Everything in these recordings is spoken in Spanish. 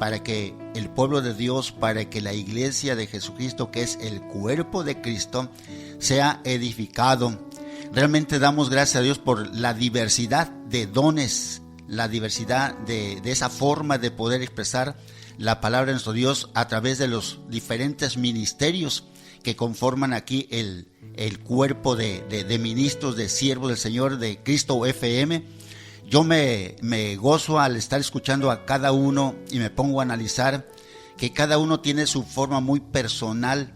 para que el pueblo de Dios, para que la iglesia de Jesucristo, que es el cuerpo de Cristo, sea edificado. Realmente damos gracias a Dios por la diversidad de dones, la diversidad de esa forma de poder expresar la palabra de nuestro Dios a través de los diferentes ministerios que conforman aquí el cuerpo de ministros, de siervos del Señor, de Cristo FM. Yo me gozo al estar escuchando a cada uno y me pongo a analizar que cada uno tiene su forma muy personal,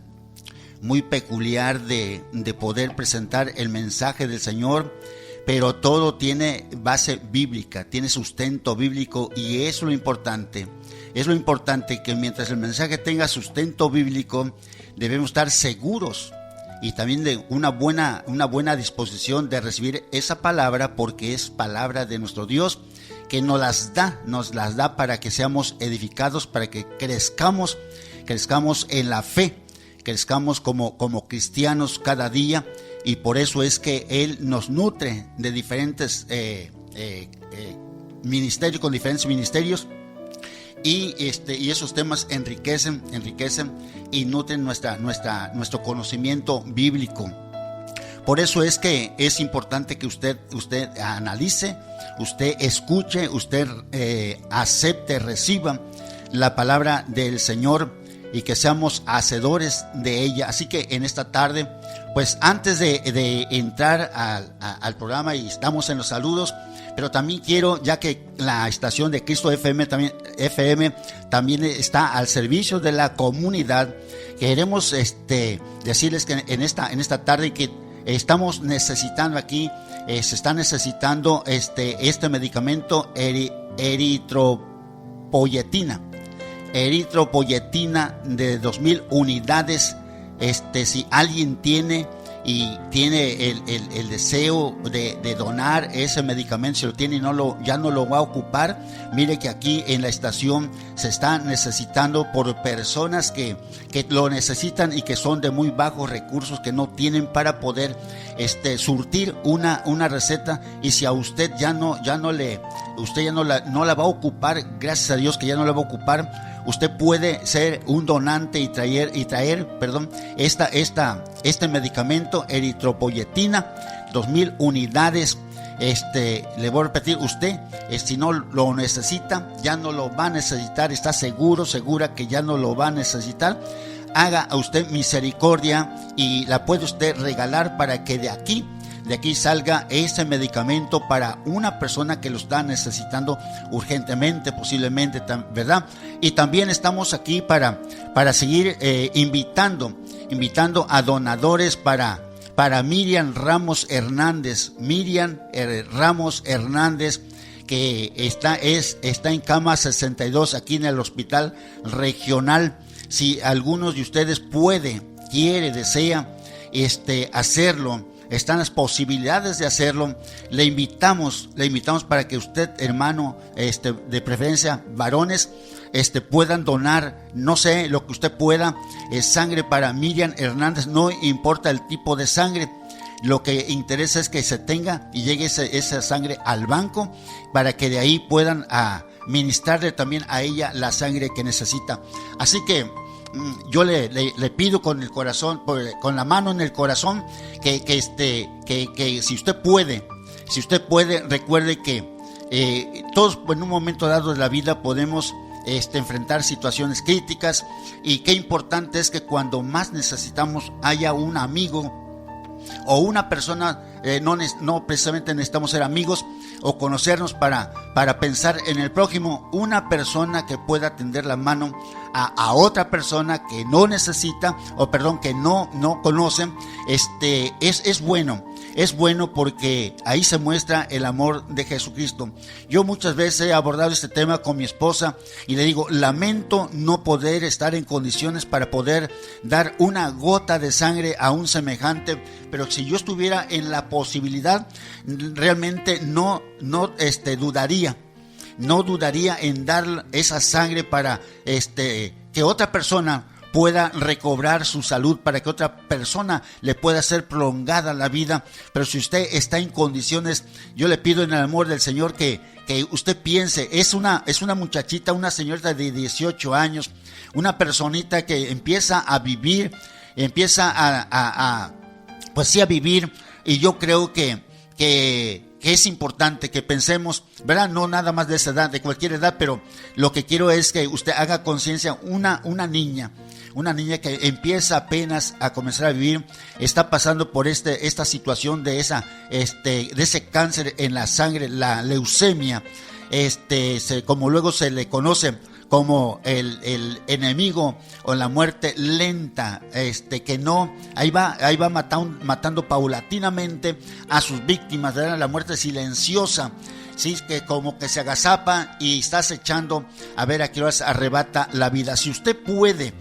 muy peculiar de poder presentar el mensaje del Señor, pero todo tiene base bíblica, tiene sustento bíblico, y eso es lo importante. Es lo importante, que mientras el mensaje tenga sustento bíblico, debemos estar seguros y también de una buena disposición de recibir esa palabra, porque es palabra de nuestro Dios, que nos las da para que seamos edificados, para que crezcamos en la fe, crezcamos como cristianos cada día. Y por eso es que Él nos nutre de diferentes ministerios, con diferentes ministerios, y esos temas enriquecen y nutren nuestro conocimiento bíblico. Por eso es que es importante que usted analice, usted escuche, usted acepte, reciba la palabra del Señor y que seamos hacedores de ella. Así que en esta tarde, pues antes de entrar al programa, y estamos en los saludos, pero también quiero, ya que la estación de Cristo FM también está al servicio de la comunidad, queremos decirles que en esta tarde que estamos necesitando aquí, se está necesitando este medicamento eritropoyetina de 2000 unidades. Si alguien tiene el deseo de donar ese medicamento, si lo tiene y ya no lo va a ocupar, mire que aquí en la estación se está necesitando por personas que lo necesitan y que son de muy bajos recursos, que no tienen para poder surtir una receta. Y si a usted no la va a ocupar, gracias a Dios que ya no la va a ocupar, usted puede ser un donante y traer este medicamento eritropoyetina, 2000 unidades. Le voy a repetir, usted si no lo necesita, ya no lo va a necesitar, está segura que ya no lo va a necesitar. Haga a usted misericordia y la puede usted regalar para que de aquí salga ese medicamento para una persona que lo está necesitando urgentemente, posiblemente, ¿verdad? Y también estamos aquí para seguir invitando a donadores para Miriam Ramos Hernández, que está en cama 62 aquí en el hospital regional. Si algunos de ustedes desea hacerlo, están las posibilidades de hacerlo, le invitamos para que usted, hermano, de preferencia varones, puedan donar, no sé, lo que usted pueda, sangre para Miriam Hernández. No importa el tipo de sangre, lo que interesa es que se tenga y llegue esa sangre al banco, para que de ahí puedan ministrarle también a ella la sangre que necesita. Así que yo le pido con el corazón, con la mano en el corazón, que si usted puede, recuerde que todos en un momento dado de la vida podemos enfrentar situaciones críticas, y qué importante es que cuando más necesitamos haya un amigo o una persona. No precisamente necesitamos ser amigos o conocernos para pensar en el prójimo, una persona que pueda tender la mano a otra persona que no necesita, que no conocen. Es bueno porque ahí se muestra el amor de Jesucristo. Yo muchas veces he abordado este tema con mi esposa y le digo, lamento no poder estar en condiciones para poder dar una gota de sangre a un semejante, pero si yo estuviera en la posibilidad, realmente no dudaría en dar esa sangre para que otra persona pueda recobrar su salud, para que otra persona le pueda ser prolongada la vida. Pero si usted está en condiciones, yo le pido en el amor del Señor que que usted piense, es una muchachita, una señorita de 18 años, una personita que empieza a vivir, empieza pues sí, a vivir, y yo creo que es importante que pensemos, ¿verdad? No nada más de esa edad, de cualquier edad, pero lo que quiero es que usted haga conciencia, una niña que empieza apenas a comenzar a vivir, está pasando por esta situación de ese cáncer en la sangre, la leucemia, como luego se le conoce como el enemigo o la muerte lenta, que no, ahí va matando paulatinamente a sus víctimas, ¿verdad? La muerte silenciosa, sí, que como que se agazapa y está acechando a ver a qué horas arrebata la vida. Si usted puede,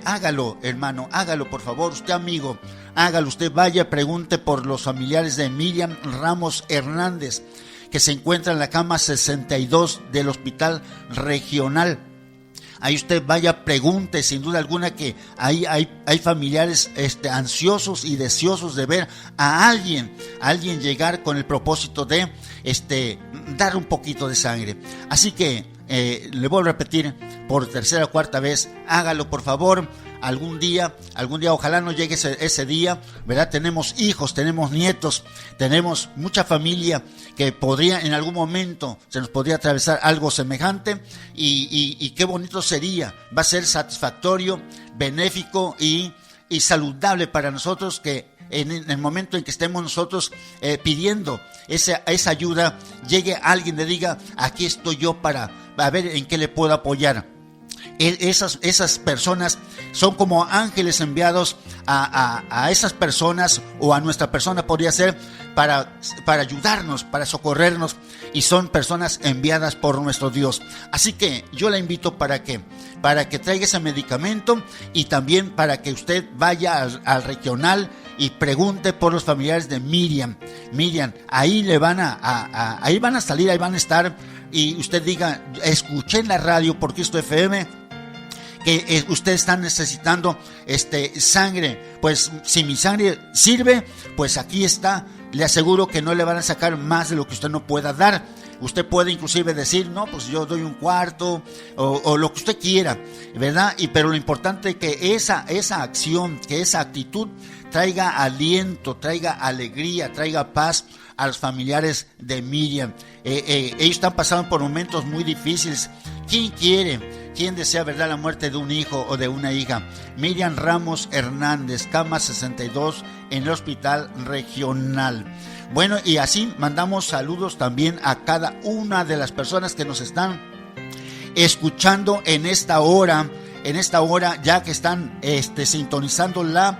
hágalo, hermano, hágalo, por favor, usted, amigo, hágalo, usted vaya, pregunte por los familiares de Miriam Ramos Hernández, que se encuentra en la cama 62 del Hospital Regional. Ahí usted vaya, pregunte, sin duda alguna que hay familiares ansiosos y deseosos de ver a alguien llegar con el propósito de dar un poquito de sangre. Así que le voy a repetir por tercera o cuarta vez, hágalo, por favor. Algún día, ojalá no llegue ese día, ¿verdad? Tenemos hijos, tenemos nietos, tenemos mucha familia que podría, en algún momento, se nos podría atravesar algo semejante, y qué bonito sería. Va a ser satisfactorio, benéfico y saludable para nosotros que en el momento en que estemos nosotros pidiendo esa ayuda, llegue alguien, le diga, aquí estoy yo para ver en qué le puedo apoyar. Esas personas son como ángeles enviados a esas personas, o a nuestra persona podría ser, para ayudarnos, para socorrernos, y son personas enviadas por nuestro Dios. Así que yo la invito para que traiga ese medicamento, y también para que usted vaya al regional y pregunte por los familiares de Miriam. Ahí ahí van a salir, ahí van a estar, y usted diga, escuché en la radio por Cristo FM que usted está necesitando sangre. Pues si mi sangre sirve, pues aquí está. Le aseguro que no le van a sacar más de lo que usted no pueda dar. Usted puede inclusive decir, no, pues yo doy un cuarto, o lo que usted quiera, ¿verdad? Pero lo importante es que esa acción, que esa actitud traiga aliento, traiga alegría, traiga paz a los familiares de Miriam. Ellos están pasando por momentos muy difíciles. ¿Quién desea, verdad, la muerte de un hijo o de una hija? Miriam Ramos Hernández, cama 62 en el Hospital Regional. Bueno, y así mandamos saludos también a cada una de las personas que nos están escuchando en esta hora, ya que están sintonizando la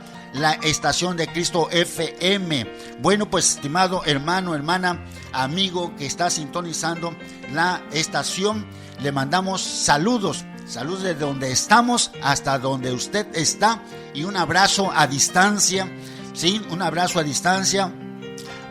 estación de Cristo FM. Bueno, pues, estimado hermano, hermana, amigo que está sintonizando la estación, le mandamos saludos de donde estamos hasta donde usted está, y un abrazo a distancia, ¿sí? Un abrazo a distancia.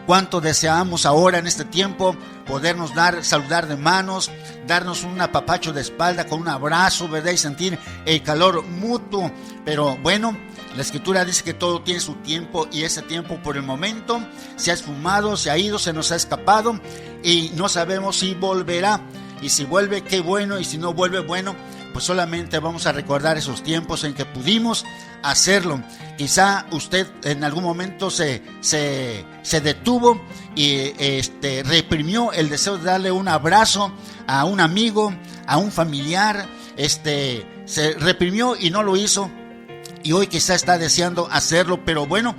Cuánto deseamos ahora en este tiempo podernos saludar de manos, darnos un apapacho de espalda con un abrazo, ¿verdad? Y sentir el calor mutuo. Pero bueno, la Escritura dice que todo tiene su tiempo, y ese tiempo por el momento se ha esfumado, se ha ido, se nos ha escapado, y no sabemos si volverá. Y si vuelve, qué bueno, y si no vuelve, bueno, pues solamente vamos a recordar esos tiempos en que pudimos hacerlo. Quizá usted en algún momento se detuvo y reprimió el deseo de darle un abrazo a un amigo, a un familiar, se reprimió y no lo hizo, y hoy quizá está deseando hacerlo, pero bueno,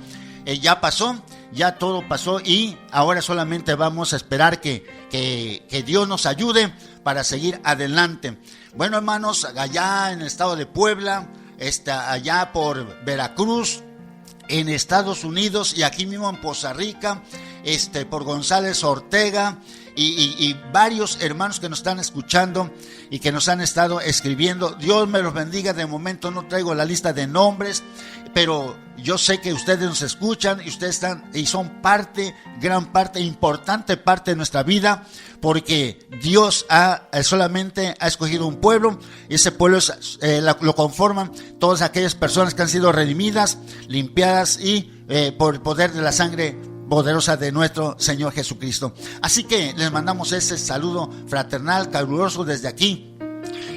ya pasó. Ya todo pasó, y ahora solamente vamos a esperar que Dios nos ayude para seguir adelante. Bueno, hermanos, allá en el estado de Puebla, allá por Veracruz, en Estados Unidos, y aquí mismo en Poza Rica, por González Ortega, y varios hermanos que nos están escuchando y que nos han estado escribiendo. Dios me los bendiga. De momento no traigo la lista de nombres, pero yo sé que ustedes nos escuchan, y ustedes están y son gran parte, importante parte de nuestra vida, porque Dios solamente ha escogido un pueblo, y ese pueblo lo conforman todas aquellas personas que han sido redimidas, limpiadas, y por el poder de la sangre poderosa de nuestro Señor Jesucristo. Así que les mandamos ese saludo fraternal, caluroso desde aquí.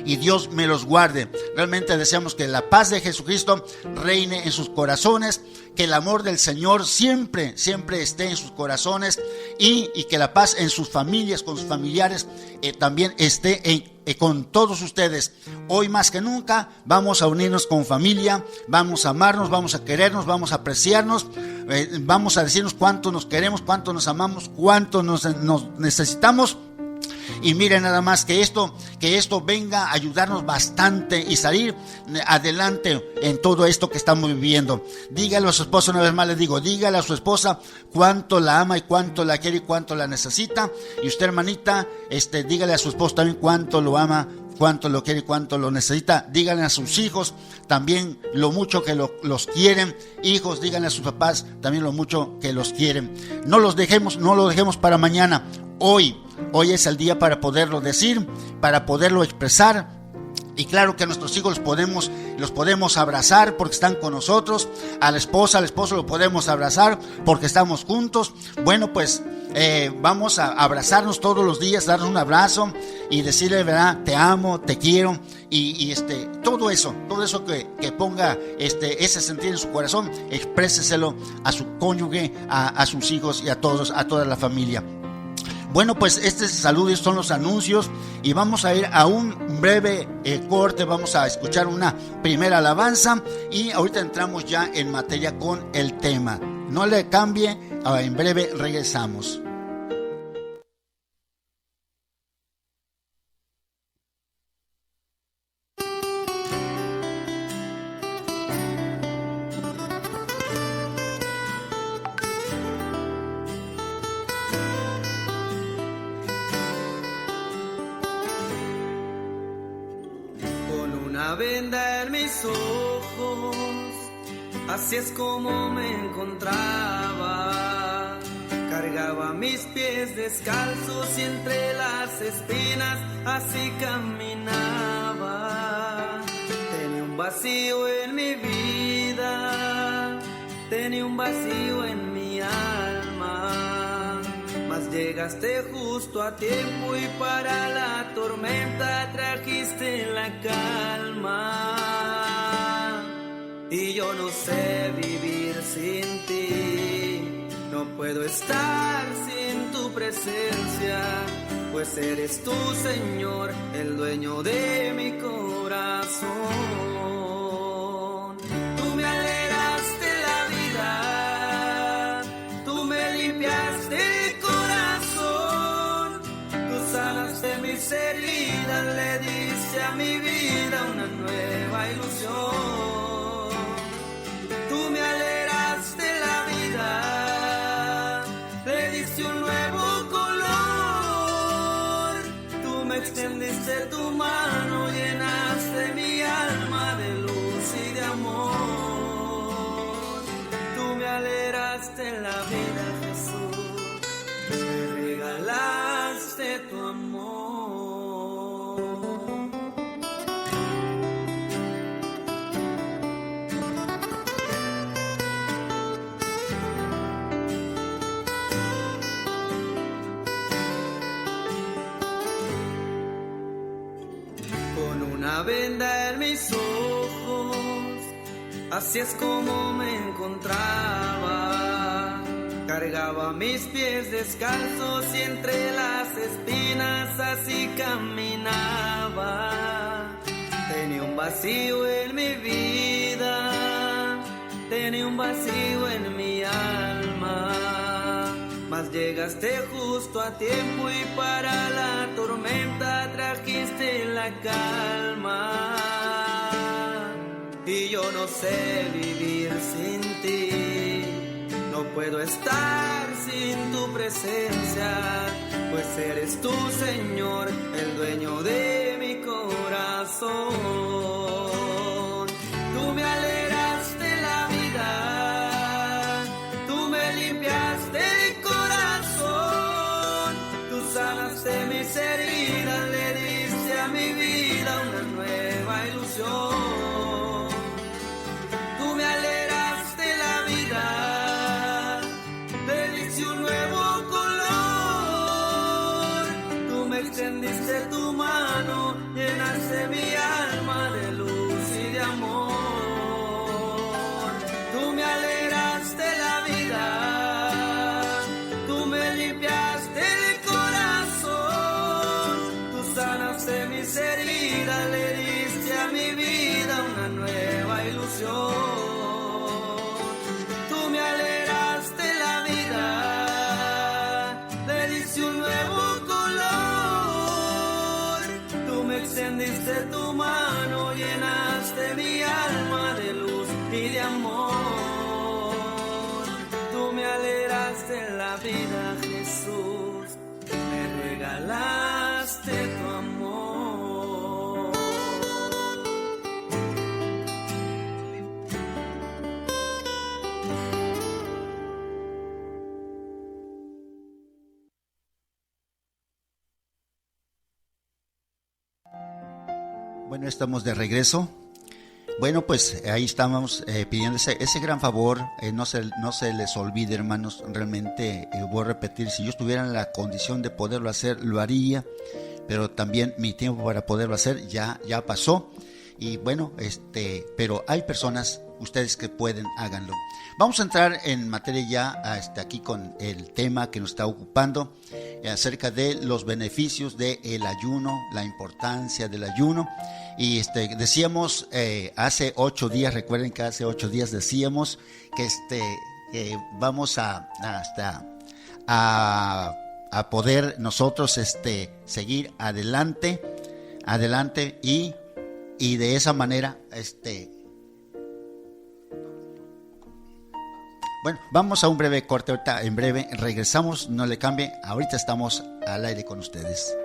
Y Dios me los guarde. Realmente deseamos que la paz de Jesucristo reine en sus corazones, que el amor del Señor siempre, siempre esté en sus corazones y que la paz en sus familias, con sus familiares, también esté con todos ustedes. Hoy más que nunca vamos a unirnos con familia, vamos a amarnos, vamos a querernos, vamos a apreciarnos, vamos a decirnos cuánto nos queremos, cuánto nos amamos, cuánto nos necesitamos. Y miren nada más que esto venga a ayudarnos bastante y salir adelante en todo esto que estamos viviendo. Dígale a su esposa, una vez más les digo, dígale a su esposa cuánto la ama y cuánto la quiere y cuánto la necesita. Y usted, hermanita, dígale a su esposo también cuánto lo ama, cuánto lo quiere y cuánto lo necesita. Díganle a sus hijos también lo mucho que los quieren. Hijos, díganle a sus papás también lo mucho que los quieren. No lo dejemos para mañana. Hoy es el día para poderlo decir, para poderlo expresar. Y claro que a nuestros hijos los podemos abrazar porque están con nosotros. A la esposa, al esposo lo podemos abrazar porque estamos juntos. Bueno, pues vamos a abrazarnos todos los días, darnos un abrazo y decirle, ¿verdad? Te amo, te quiero. Y todo eso que ponga ese sentir en su corazón, expréseselo a su cónyuge, a sus hijos y a toda la familia. Bueno, pues saludos son los anuncios y vamos a ir a un breve corte, vamos a escuchar una primera alabanza y ahorita entramos ya en materia con el tema. No le cambie, en breve regresamos. Venda en mis ojos, así es como me encontraba. Cargaba mis pies descalzos y entre las espinas así caminaba. Tenía un vacío en mi vida, tenía un vacío en mi alma. Mas llegaste justo a tiempo y para la tormenta trajiste la calma. Y yo no sé vivir sin ti, no puedo estar sin tu presencia, pues eres tú, Señor, el dueño de mi corazón. Tú me alegraste la vida, tú me limpiaste el corazón, tú sanaste mis heridas, le diste a mi vida una nueva ilusión. Tú me alegraste la vida, le diste un nuevo color, tú me extendiste tu mano, llenaste mi alma de luz y de amor. Tú me alegraste la vida, Jesús, me regalaste tu amor. Una venda en mis ojos, así es como me encontraba. Cargaba mis pies descalzos y entre las espinas así caminaba. Tenía un vacío en mi vida, tenía un vacío en mi alma. Mas llegaste justo a tiempo y para la tormenta trajiste la calma. Y yo no sé vivir sin ti, no puedo estar sin tu presencia, pues eres tú, Señor, el dueño de mi corazón. Tú me alegraste la vida, tú me limpiaste el corazón, tú sanaste mis heridas, le diste a mi vida una nueva ilusión. Tú me alegraste la vida, le diste de tu mano llenaste mi alma de luz y de amor. Tú me alegraste la vida, Jesús, me regalaste tu amor. Bueno, estamos de regreso. Bueno, pues ahí estamos pidiendo ese gran favor. No se les olvide, hermanos. Realmente voy a repetir, si yo estuviera en la condición de poderlo hacer, lo haría. Pero también mi tiempo para poderlo hacer ya pasó. Y bueno, pero hay personas, ustedes que pueden, háganlo. Vamos a entrar en materia ya aquí con el tema que nos está ocupando, acerca de los beneficios del ayuno, la importancia del ayuno. Y decíamos hace 8 días, recuerden que hace 8 días decíamos que vamos a poder nosotros seguir adelante y de esa manera bueno, vamos a un breve corte. Ahorita en breve regresamos, no le cambie, ahorita estamos al aire con ustedes.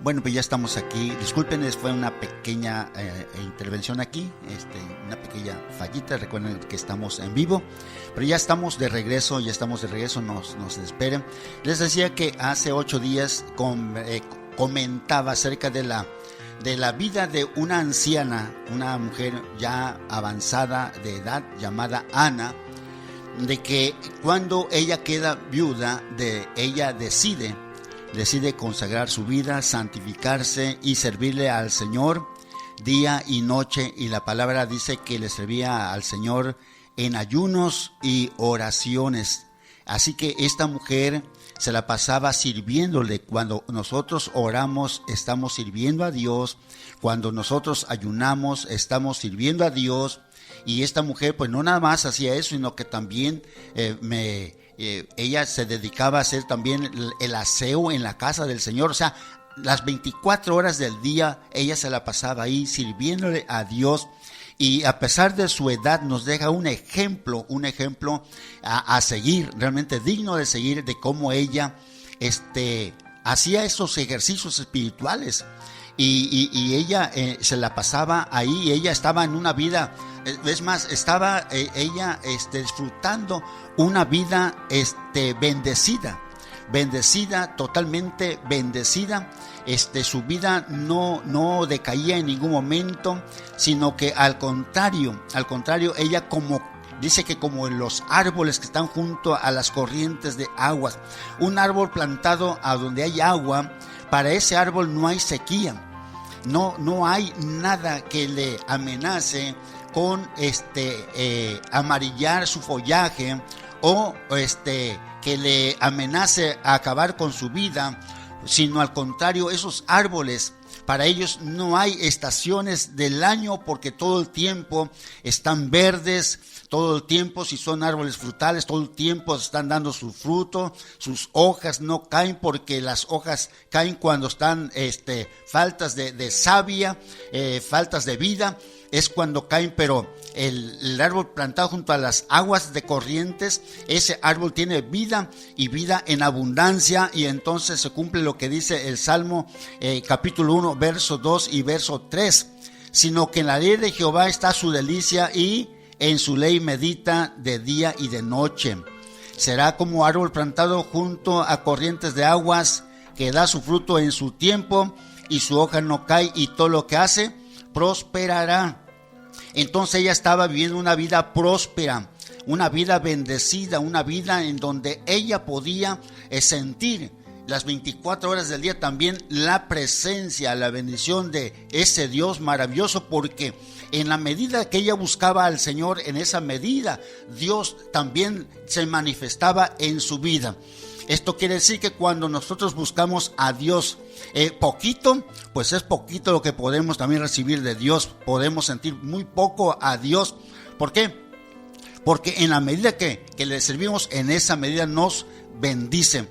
Bueno, pues ya estamos aquí. Disculpen, fue una pequeña intervención aquí, una pequeña fallita. Recuerden que estamos en vivo, pero ya estamos de regreso, nos esperen. Les decía que hace 8 días comentaba acerca de la vida de una anciana, una mujer ya avanzada de edad llamada Ana, de que cuando ella queda viuda, ella decide consagrar su vida, santificarse y servirle al Señor día y noche. Y la palabra dice que le servía al Señor en ayunos y oraciones. Así que esta mujer se la pasaba sirviéndole. Cuando nosotros oramos, estamos sirviendo a Dios. Cuando nosotros ayunamos, estamos sirviendo a Dios. Y esta mujer pues no nada más hacía eso, sino que también ella se dedicaba a hacer también el aseo en la casa del Señor. O sea, las 24 horas del día ella se la pasaba ahí sirviéndole a Dios. Y a pesar de su edad nos deja un ejemplo a seguir, realmente digno de seguir, de cómo ella hacía esos ejercicios espirituales. Y ella se la pasaba ahí. Ella estaba en una vida, es más, estaba ella disfrutando una vida bendecida, totalmente bendecida. Su vida no decaía en ningún momento, sino que al contrario, ella dice que como en los árboles que están junto a las corrientes de aguas, un árbol plantado a donde hay agua, para ese árbol no hay sequía, no hay nada que le amenace con amarillar su follaje o que le amenace a acabar con su vida, sino al contrario, esos árboles, para ellos no hay estaciones del año porque todo el tiempo están verdes, todo el tiempo, si son árboles frutales, todo el tiempo están dando su fruto, sus hojas no caen porque las hojas caen cuando están faltas de savia, faltas de vida, es cuando caen, pero el árbol plantado junto a las aguas de corrientes, ese árbol tiene vida y vida en abundancia, y entonces se cumple lo que dice el Salmo capítulo 1, verso 2 y verso 3, sino que en la ley de Jehová está su delicia y en su ley medita de día y de noche. Será como árbol plantado junto a corrientes de aguas, que da su fruto en su tiempo y su hoja no cae, y todo lo que hace prosperará. Entonces ella estaba viviendo una vida próspera, una vida bendecida, una vida en donde ella podía sentir las 24 horas del día también la presencia, la bendición de ese Dios maravilloso, porque en la medida que ella buscaba al Señor, en esa medida Dios también se manifestaba en su vida. Esto quiere decir que cuando nosotros buscamos a Dios poquito, pues es poquito lo que podemos también recibir de Dios. Podemos sentir muy poco a Dios. ¿Por qué? Porque en la medida que le servimos, en esa medida nos bendice.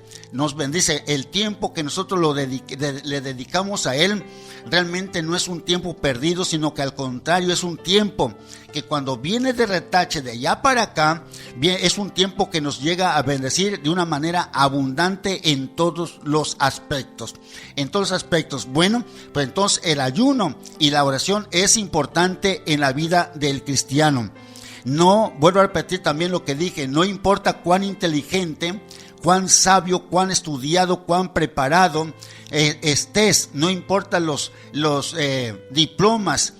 El tiempo que nosotros le dedicamos a Él realmente no es un tiempo perdido, sino que al contrario es un tiempo que cuando viene de retache de allá para acá, es un tiempo que nos llega a bendecir de una manera abundante en todos los aspectos. Bueno, pues entonces el ayuno y la oración es importante en la vida del cristiano. No, vuelvo a repetir también lo que dije, no importa cuán inteligente, cuán sabio, cuán estudiado, cuán preparado estés, no importa los diplomas,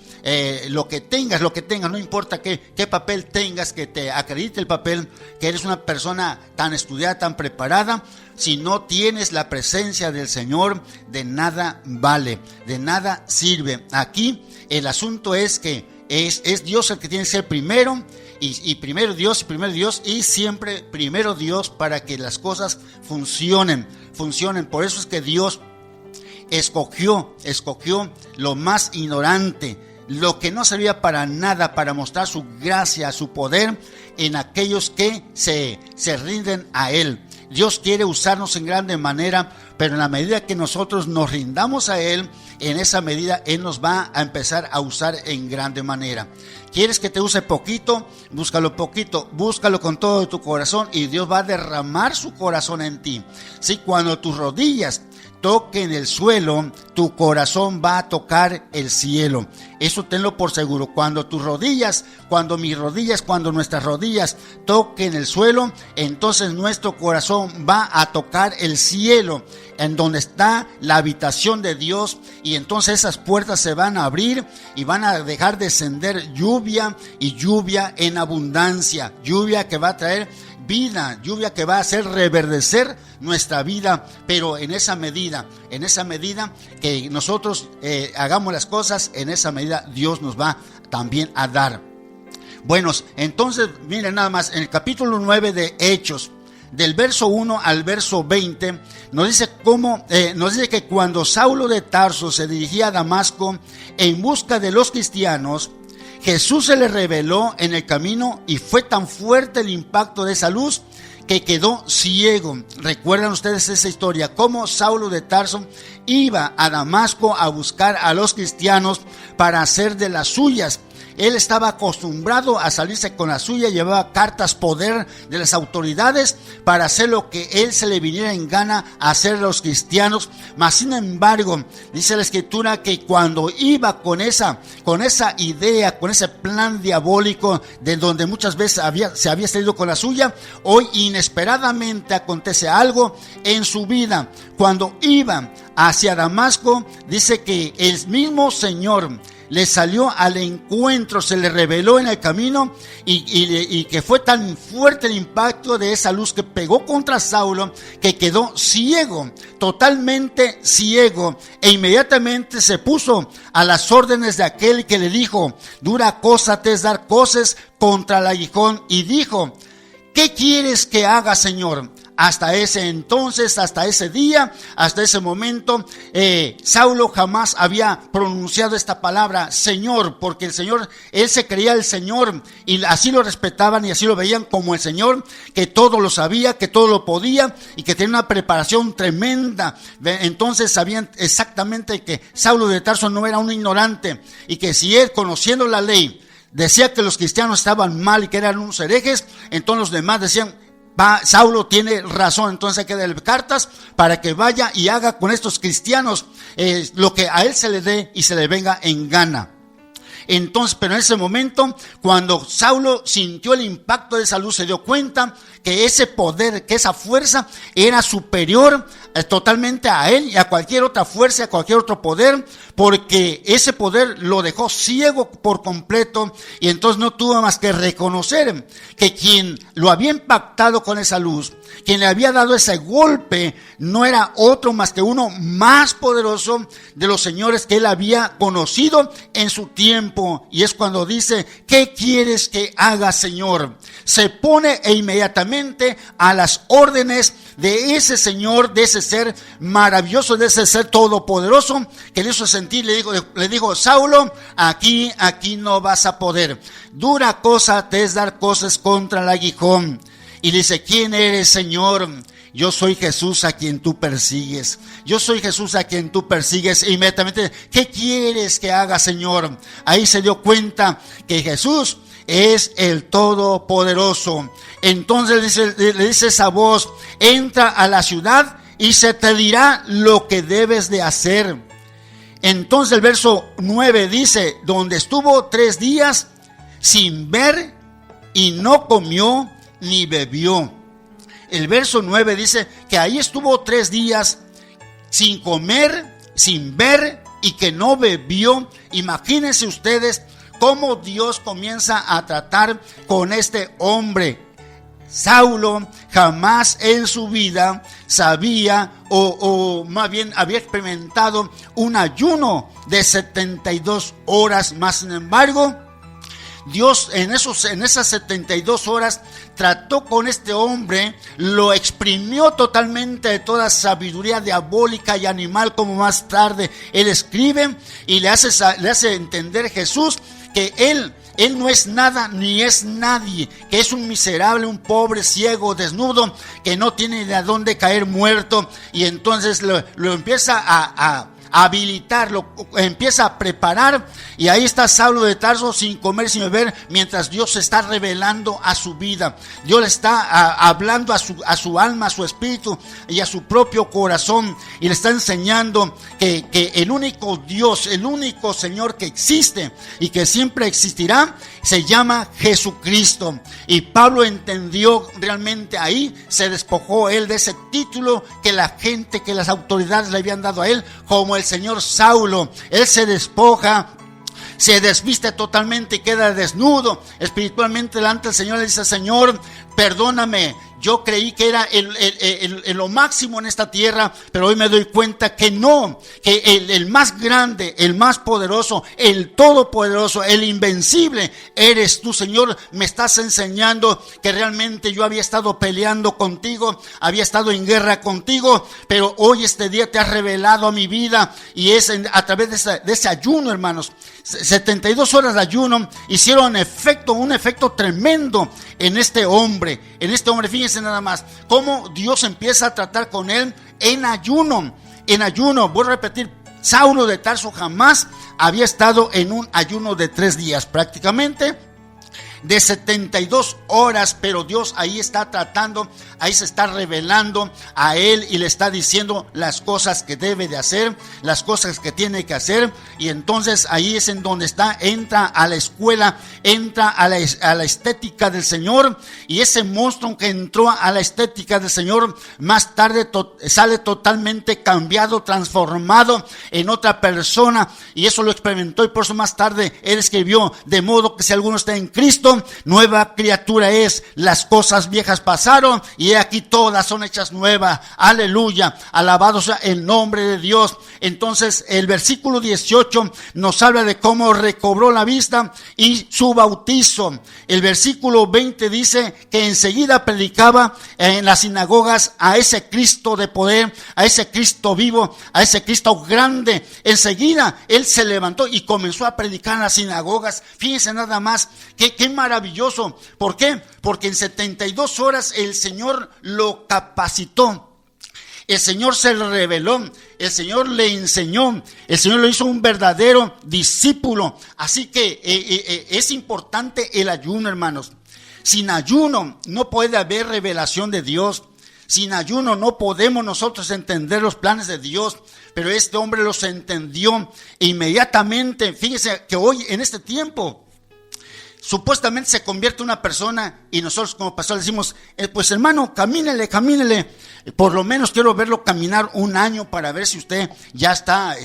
lo que tengas, no importa qué papel tengas, que te acredite el papel, que eres una persona tan estudiada, tan preparada, si no tienes la presencia del Señor, de nada vale, de nada sirve. Aquí el asunto es que es Dios el que tiene que ser primero, y primero Dios, y siempre primero Dios, para que las cosas funcionen. Por eso es que Dios escogió lo más ignorante, lo que no servía para nada, para mostrar su gracia, su poder en aquellos que se rinden a Él. Dios quiere usarnos en grande manera, pero en la medida que nosotros nos rindamos a Él, en esa medida Él nos va a empezar a usar en grande manera. ¿Quieres que te use poquito? Búscalo poquito, búscalo con todo tu corazón y Dios va a derramar su corazón en ti. Sí, cuando tus rodillas toque en el suelo, tu corazón va a tocar el cielo. Eso tenlo por seguro. Cuando tus rodillas, cuando mis rodillas, cuando nuestras rodillas toquen el suelo, entonces nuestro corazón va a tocar el cielo, en donde está la habitación de Dios, y entonces esas puertas se van a abrir y van a dejar descender lluvia, y lluvia en abundancia, lluvia que va a traer vida, lluvia que va a hacer reverdecer nuestra vida, pero en esa medida que nosotros hagamos las cosas, en esa medida Dios nos va también a dar. Bueno, entonces miren nada más, en el capítulo 9 de Hechos, del verso 1 al verso 20, nos dice que cuando Saulo de Tarso se dirigía a Damasco en busca de los cristianos, Jesús se le reveló en el camino, y fue tan fuerte el impacto de esa luz que quedó ciego. ¿Recuerdan ustedes esa historia? Cómo Saulo de Tarso iba a Damasco a buscar a los cristianos para hacer de las suyas. Él estaba acostumbrado a salirse con la suya, llevaba cartas poder de las autoridades para hacer lo que él se le viniera en gana a hacer a los cristianos. Mas sin embargo, dice la Escritura que cuando iba con esa idea, con ese plan diabólico de donde muchas veces se había salido con la suya, hoy inesperadamente acontece algo en su vida. Cuando iba hacia Damasco, dice que el mismo Señor le salió al encuentro, se le reveló en el camino, y que fue tan fuerte el impacto de esa luz que pegó contra Saulo que quedó ciego, totalmente ciego, e inmediatamente se puso a las órdenes de aquel que le dijo: dura cosa te es dar coces contra el aguijón, y dijo: ¿qué quieres que haga, Señor? Hasta ese entonces, hasta ese día, hasta ese momento, Saulo jamás había pronunciado esta palabra Señor, porque el Señor, él se creía el Señor, y así lo respetaban y así lo veían como el Señor, que todo lo sabía, que todo lo podía y que tenía una preparación tremenda. Entonces sabían exactamente que Saulo de Tarso no era un ignorante, y que si él, conociendo la ley, decía que los cristianos estaban mal y que eran unos herejes, entonces los demás decían: Saulo tiene razón, entonces hay que darle cartas para que vaya y haga con estos cristianos lo que a él se le dé y se le venga en gana. Entonces, pero en ese momento, cuando Saulo sintió el impacto de esa luz, se dio cuenta que ese poder, que esa fuerza era superior totalmente a él y a cualquier otra fuerza, a cualquier otro poder, porque ese poder lo dejó ciego por completo, y entonces no tuvo más que reconocer que quien lo había impactado con esa luz, quien le había dado ese golpe, no era otro más que uno más poderoso de los señores que él había conocido en su tiempo. Y es cuando dice: ¿qué quieres que haga, Señor? Se pone inmediatamente a las órdenes de ese Señor, de ese ser maravilloso, de ese ser todopoderoso, que le hizo sentir. Le dijo: Saulo, aquí no vas a poder. Dura cosa te es dar cosas contra el aguijón. Y le dice: ¿quién eres, Señor? Yo soy Jesús a quien tú persigues. Yo soy Jesús a quien tú persigues. E inmediatamente: ¿qué quieres que haga, Señor? Ahí se dio cuenta que Jesús es el Todopoderoso. Entonces le dice esa voz: entra a la ciudad y se te dirá lo que debes de hacer. Entonces el verso 9 dice: donde estuvo 3 días sin ver, y no comió ni bebió. El verso 9 dice que ahí estuvo 3 días sin comer, sin ver, y que no bebió. Imagínense ustedes cómo Dios comienza a tratar con este hombre. Saulo jamás en su vida sabía, o más bien había experimentado un ayuno de 72 horas. Más sin embargo, Dios en esas 72 horas trató con este hombre, lo exprimió totalmente de toda sabiduría diabólica y animal, como más tarde él escribe, y le hace entender Jesús que él no es nada ni es nadie, que es un miserable, un pobre, ciego, desnudo, que no tiene de dónde caer muerto. Y entonces lo empieza a habilitar, lo empieza a preparar, y ahí está Saulo de Tarso sin comer, sin beber, mientras Dios se está revelando a su vida. Dios le está hablando a su alma, a su espíritu y a su propio corazón, y le está enseñando que el único Dios, el único Señor que existe y que siempre existirá, se llama Jesucristo. Y Pablo entendió realmente ahí, se despojó él de ese título que la gente, que las autoridades le habían dado a él, como el señor Saulo. Él se despoja, se desviste totalmente y queda desnudo espiritualmente delante del Señor. Le dice: Señor, perdóname, yo creí que era lo máximo en esta tierra, pero hoy me doy cuenta que no, que el más grande, el más poderoso, el todopoderoso, el invencible, eres tú, Señor. Me estás enseñando que realmente yo había estado peleando contigo, había estado en guerra contigo, pero hoy este día te has revelado a mi vida, y es a través de ese ayuno, hermanos. 72 horas de ayuno hicieron un efecto tremendo en este hombre. Fíjense nada más cómo Dios empieza a tratar con él en ayuno. Voy a repetir, Saulo de Tarso jamás había estado en un ayuno de 3 días, prácticamente de 72 horas, pero Dios ahí está tratando, ahí se está revelando a él y le está diciendo las cosas que debe de hacer, las cosas que tiene que hacer. Y entonces ahí es en donde entra a la escuela, entra a la estética del Señor, y ese monstruo que entró a la estética del Señor más tarde sale totalmente cambiado, transformado en otra persona, y eso lo experimentó, y por eso más tarde él escribió: de modo que si alguno está en Cristo, nueva criatura es, las cosas viejas pasaron y he aquí todas son hechas nuevas. Aleluya, alabado sea el nombre de Dios. Entonces el versículo 18 nos habla de cómo recobró la vista y su bautizo. El versículo 20 dice que enseguida predicaba en las sinagogas a ese Cristo de poder, a ese Cristo vivo, a ese Cristo grande. Enseguida él se levantó y comenzó a predicar en las sinagogas. Fíjense nada más, qué maravilloso. ¿Por qué? Porque en 72 horas el Señor lo capacitó. El Señor se reveló, el Señor le enseñó, el Señor lo hizo un verdadero discípulo. Así que es importante el ayuno, hermanos. Sin ayuno no puede haber revelación de Dios. Sin ayuno no podemos nosotros entender los planes de Dios. Pero este hombre los entendió inmediatamente. Fíjese que hoy en este tiempo supuestamente se convierte una persona y nosotros como pastores decimos: pues hermano, camínele, por lo menos quiero verlo caminar 1 año para ver si usted ya está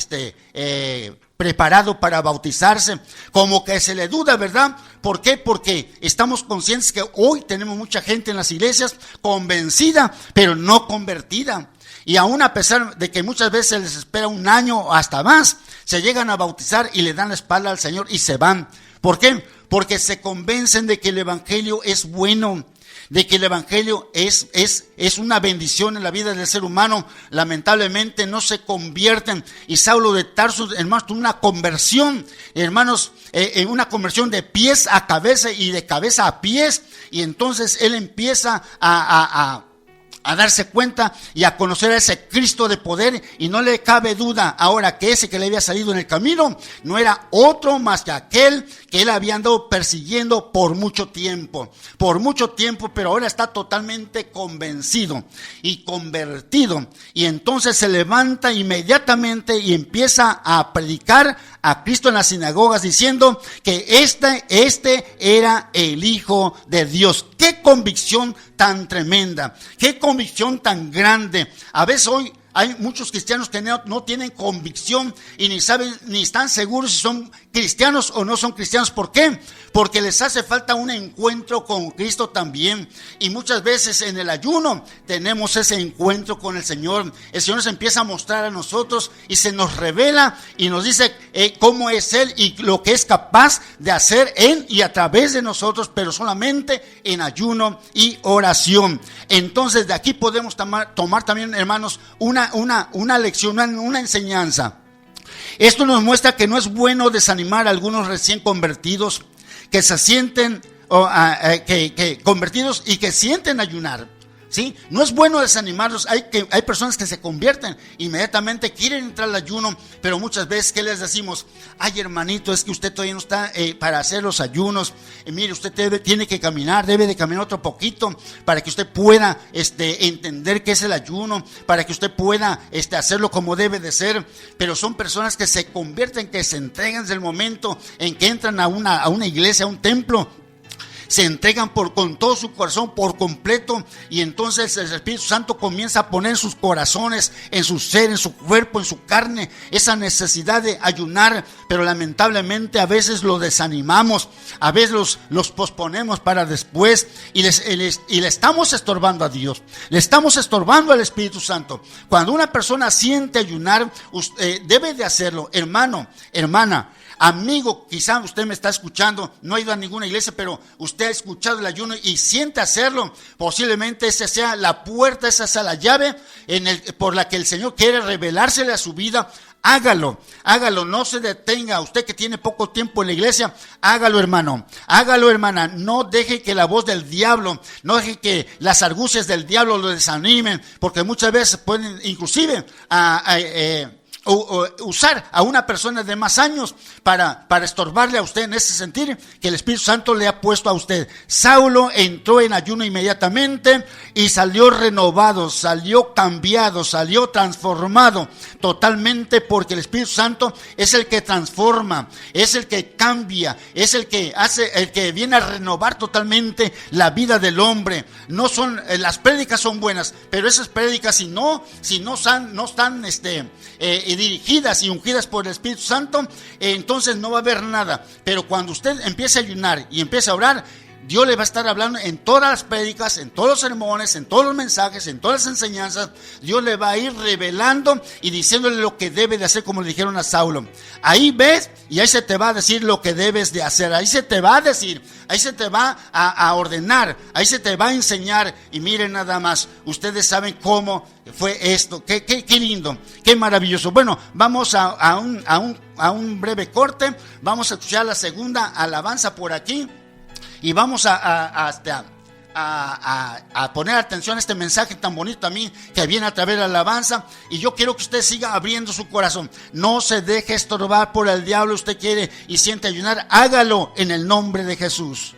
preparado para bautizarse. Como que se le duda, ¿verdad? ¿Por qué? Porque estamos conscientes que hoy tenemos mucha gente en las iglesias convencida, pero no convertida. Y aún a pesar de que muchas veces se les espera 1 año o hasta más, se llegan a bautizar y le dan la espalda al Señor y se van. ¿Por qué? Porque se convencen de que el evangelio es bueno, de que el evangelio es una bendición en la vida del ser humano. Lamentablemente no se convierten. Y Saulo de Tarso, hermanos, tuvo una conversión, hermanos, una conversión de pies a cabeza y de cabeza a pies. Y entonces él empieza a darse cuenta y a conocer a ese Cristo de poder, y no le cabe duda ahora que ese que le había salido en el camino no era otro más que aquel que él había andado persiguiendo por mucho tiempo, pero ahora está totalmente convencido y convertido. Y entonces se levanta inmediatamente y empieza a predicar a Cristo en las sinagogas, diciendo que este era el Hijo de Dios. ¡Qué convicción tan tremenda! ¡Qué convicción tan grande! A veces hoy hay muchos cristianos que no tienen convicción y ni saben, ni están seguros si son cristianos o no son cristianos. ¿Por qué? Porque les hace falta un encuentro con Cristo también. Y muchas veces en el ayuno tenemos ese encuentro con el Señor. El Señor se empieza a mostrar a nosotros y se nos revela y nos dice cómo es Él y lo que es capaz de hacer en y a través de nosotros, pero solamente en ayuno y oración. Entonces de aquí podemos tomar también, hermanos, una lección, una enseñanza. Esto nos muestra que no es bueno desanimar a algunos recién convertidos que se sienten convertidos y que sienten ayunar. ¿sí? No es bueno desanimarlos. Hay personas que se convierten, inmediatamente quieren entrar al ayuno, pero muchas veces, ¿qué les decimos? Ay, hermanito, es que usted todavía no está para hacer los ayunos. Mire, usted tiene que caminar, debe de caminar otro poquito para que usted pueda entender qué es el ayuno, para que usted pueda hacerlo como debe de ser. Pero son personas que se convierten, que se entregan desde el momento en que entran a una iglesia, a un templo. Se entregan con todo su corazón por completo, y entonces el Espíritu Santo comienza a poner en sus corazones, en su ser, en su cuerpo, en su carne, esa necesidad de ayunar. Pero lamentablemente a veces lo desanimamos, a veces los posponemos para después, y le estamos estorbando a Dios, le estamos estorbando al Espíritu Santo. Cuando una persona siente ayunar, debe de hacerlo. Hermano, hermana, amigo, quizá usted me está escuchando, no ha ido a ninguna iglesia, pero usted ha escuchado el ayuno y siente hacerlo. Posiblemente esa sea la puerta, esa sea la llave por la que el Señor quiere revelársele a su vida. Hágalo, no se detenga. Usted que tiene poco tiempo en la iglesia, hágalo, hermano, hágalo, hermana. No deje que la voz del diablo, no deje que las argucias del diablo lo desanimen, porque muchas veces pueden inclusive usar a una persona de más años para estorbarle a usted en ese sentido que el Espíritu Santo le ha puesto a usted. Saulo entró en ayuno inmediatamente y salió renovado, salió cambiado, salió transformado totalmente, porque el Espíritu Santo es el que transforma, es el que cambia, es el que viene a renovar totalmente la vida del hombre. No son las prédicas son buenas, pero esas prédicas si no están dirigidas y ungidas por el Espíritu Santo, entonces no va a haber nada. Pero cuando usted empiece a ayunar y empiece a orar, Dios le va a estar hablando en todas las prédicas, en todos los sermones, en todos los mensajes, en todas las enseñanzas. Dios le va a ir revelando y diciéndole lo que debe de hacer, como le dijeron a Saulo. Ahí ves, y ahí se te va a decir lo que debes de hacer. Ahí se te va a decir, ahí se te va a ordenar, ahí se te va a enseñar. Y miren nada más, ustedes saben cómo fue esto. Qué lindo, qué maravilloso. Bueno, vamos a un breve corte. Vamos a escuchar la segunda alabanza por aquí. Y vamos a poner atención a este mensaje tan bonito a mí, que viene a través de la alabanza. Y yo quiero que usted siga abriendo su corazón. No se deje estorbar por el diablo. Usted quiere y siente ayunar, hágalo en el nombre de Jesús.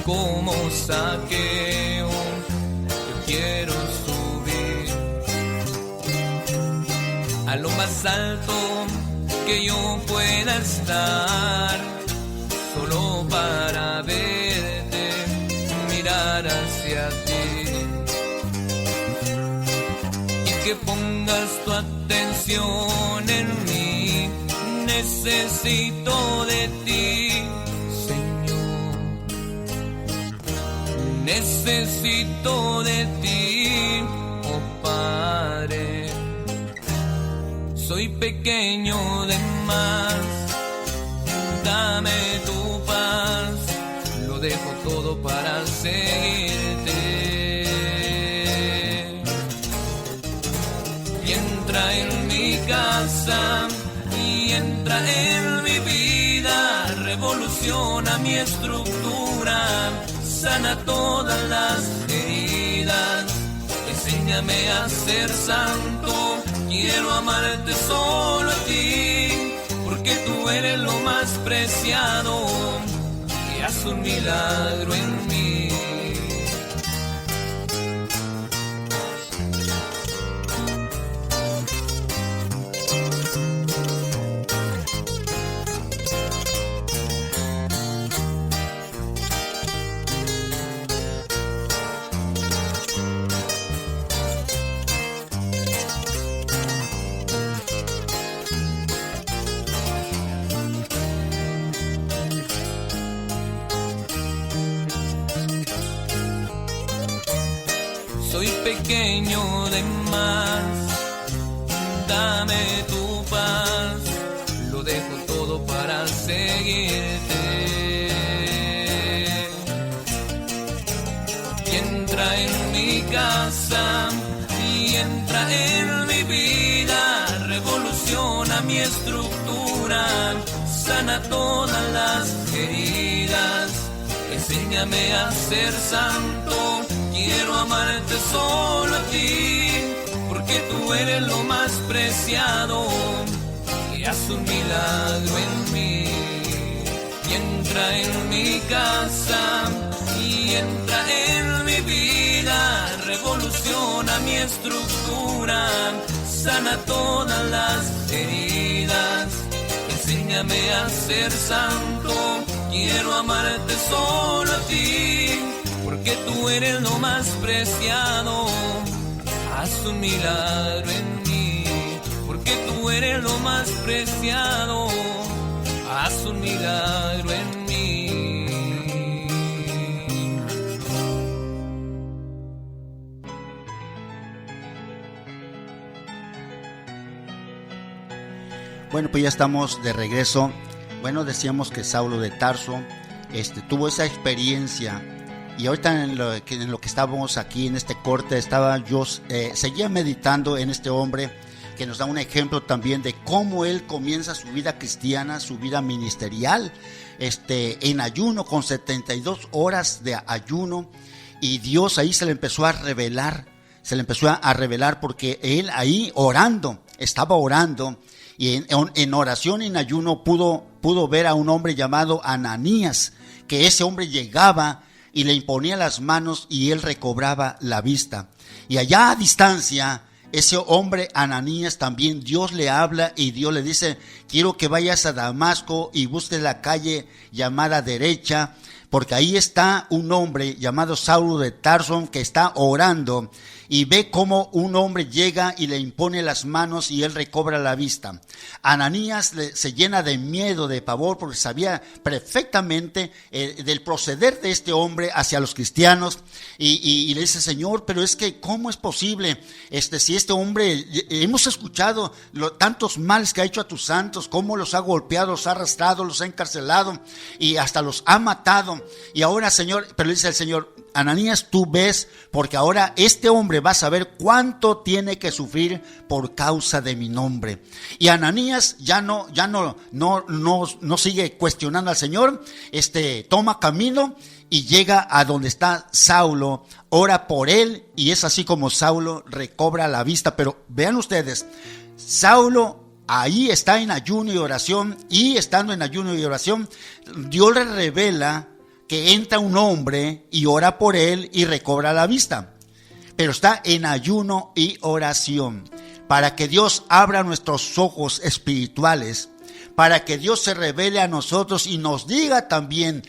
Como saqueo, yo quiero subir a lo más alto que yo pueda estar, solo para verte, mirar hacia ti, y que pongas tu atención en mí. Necesito de ti, necesito de ti, oh Padre. Soy pequeño de más, dame tu paz, lo dejo todo para seguirte. Y entra en mi casa, y entra en mi vida, revoluciona mi estructura, sana todas las heridas. Enséñame a ser santo, quiero amarte solo a ti, porque tú eres lo más preciado y haz un milagro en mí. Soy pequeño de más, dame tu paz, lo dejo todo para seguirte. Y entra en mi casa, y entra en mi vida, revoluciona mi estructura, sana todas las heridas. Enséñame a ser santo, quiero amarte solo a ti, porque tú eres lo más preciado y haz un milagro en mí. Y entra en mi casa, y entra en mi vida, revoluciona mi estructura, sana todas las heridas. Enséñame a ser santo, quiero amarte solo a ti, porque tú eres lo más preciado. Haz un milagro en mí, porque tú eres lo más preciado. Haz un milagro en mí. Bueno, pues ya estamos de regreso. Bueno, decíamos que Saulo de Tarso tuvo esa experiencia, y ahorita en lo que estábamos aquí en este corte, seguía meditando en este hombre que nos da un ejemplo también de cómo él comienza su vida cristiana, su vida ministerial, en ayuno, con 72 horas de ayuno, y Dios ahí se le empezó a revelar, porque él ahí estaba orando, y en oración, en ayuno, pudo ver a un hombre llamado Ananías, que ese hombre llegaba y le imponía las manos y él recobraba la vista. Y allá a distancia, ese hombre Ananías también, Dios le habla y Dios le dice: quiero que vayas a Damasco y busques la calle llamada derecha, porque ahí está un hombre llamado Saulo de Tarso que está orando, y ve cómo un hombre llega y le impone las manos y él recobra la vista. Ananías se llena de miedo, de pavor, porque sabía perfectamente del proceder de este hombre hacia los cristianos, y le dice: Señor, pero es que ¿cómo es posible? Si este hombre, hemos escuchado tantos males que ha hecho a tus santos, cómo los ha golpeado, los ha arrastrado, los ha encarcelado y hasta los ha matado. Y ahora, Señor, pero le dice el Señor: Ananías, tú ves, porque ahora este hombre va a saber cuánto tiene que sufrir por causa de mi nombre. Y Ananías ya no sigue cuestionando al Señor, toma camino y llega a donde está Saulo, ora por él, y es así como Saulo recobra la vista. Pero vean ustedes, Saulo ahí está en ayuno y oración, y estando en ayuno y oración, Dios le revela que entra un hombre y ora por él y recobra la vista. Pero está en ayuno y oración, para que Dios abra nuestros ojos espirituales, para que Dios se revele a nosotros y nos diga también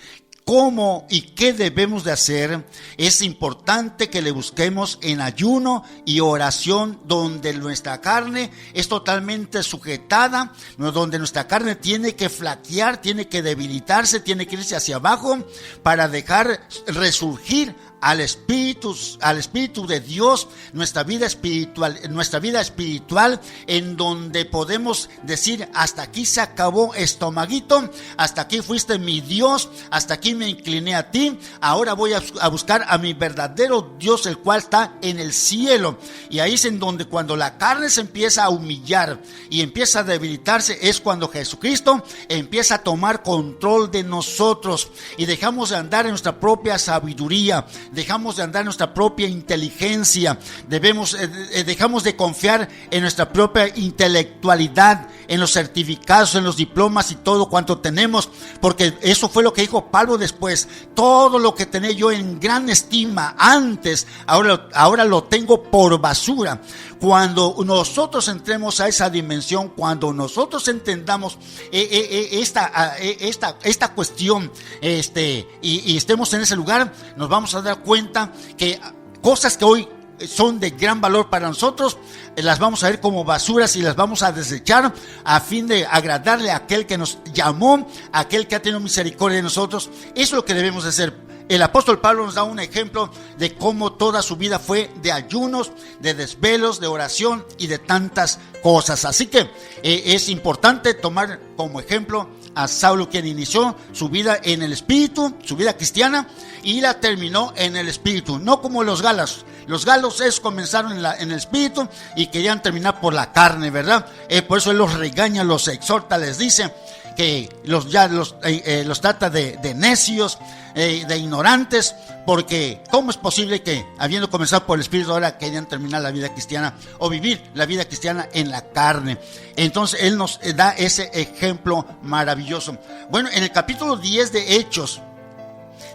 cómo y qué debemos de hacer. Es importante que le busquemos en ayuno y oración, donde nuestra carne es totalmente sujetada, donde nuestra carne tiene que flaquear, tiene que debilitarse, tiene que irse hacia abajo, para dejar resurgir al Espíritu de Dios, nuestra vida espiritual, en donde podemos decir: hasta aquí se acabó, estomaguito, hasta aquí fuiste mi Dios, hasta aquí me incliné a ti, ahora voy a buscar a mi verdadero Dios, el cual está en el cielo. Y ahí es en donde, cuando la carne se empieza a humillar y empieza a debilitarse, es cuando Jesucristo empieza a tomar control de nosotros y dejamos de andar en nuestra propia sabiduría, dejamos de andar en nuestra propia inteligencia, dejamos de confiar en nuestra propia intelectualidad, en los certificados, en los diplomas y todo cuanto tenemos, porque eso fue lo que dijo Pablo después: todo lo que tenía yo en gran estima antes, ahora lo tengo por basura. Cuando nosotros entremos a esa dimensión, cuando nosotros entendamos esta cuestión, y estemos en ese lugar, nos vamos a dar cuenta que cosas que hoy son de gran valor para nosotros, las vamos a ver como basuras y las vamos a desechar a fin de agradarle a aquel que nos llamó, a aquel que ha tenido misericordia de nosotros. Eso es lo que debemos de hacer. El apóstol Pablo nos da un ejemplo de cómo toda su vida fue de ayunos, de desvelos, de oración y de tantas cosas. Así que es importante tomar como ejemplo a Saulo, quien inició su vida en el Espíritu, su vida cristiana, y la terminó en el Espíritu, no como los galos. Los galos comenzaron en el Espíritu y querían terminar por la carne, ¿verdad? Por eso él los regaña, los exhorta, les dice que los trata de necios, de ignorantes, porque ¿cómo es posible que, habiendo comenzado por el Espíritu, ahora querían terminar la vida cristiana o vivir la vida cristiana en la carne? Entonces él nos da ese ejemplo maravilloso. Bueno, en el capítulo 10 de Hechos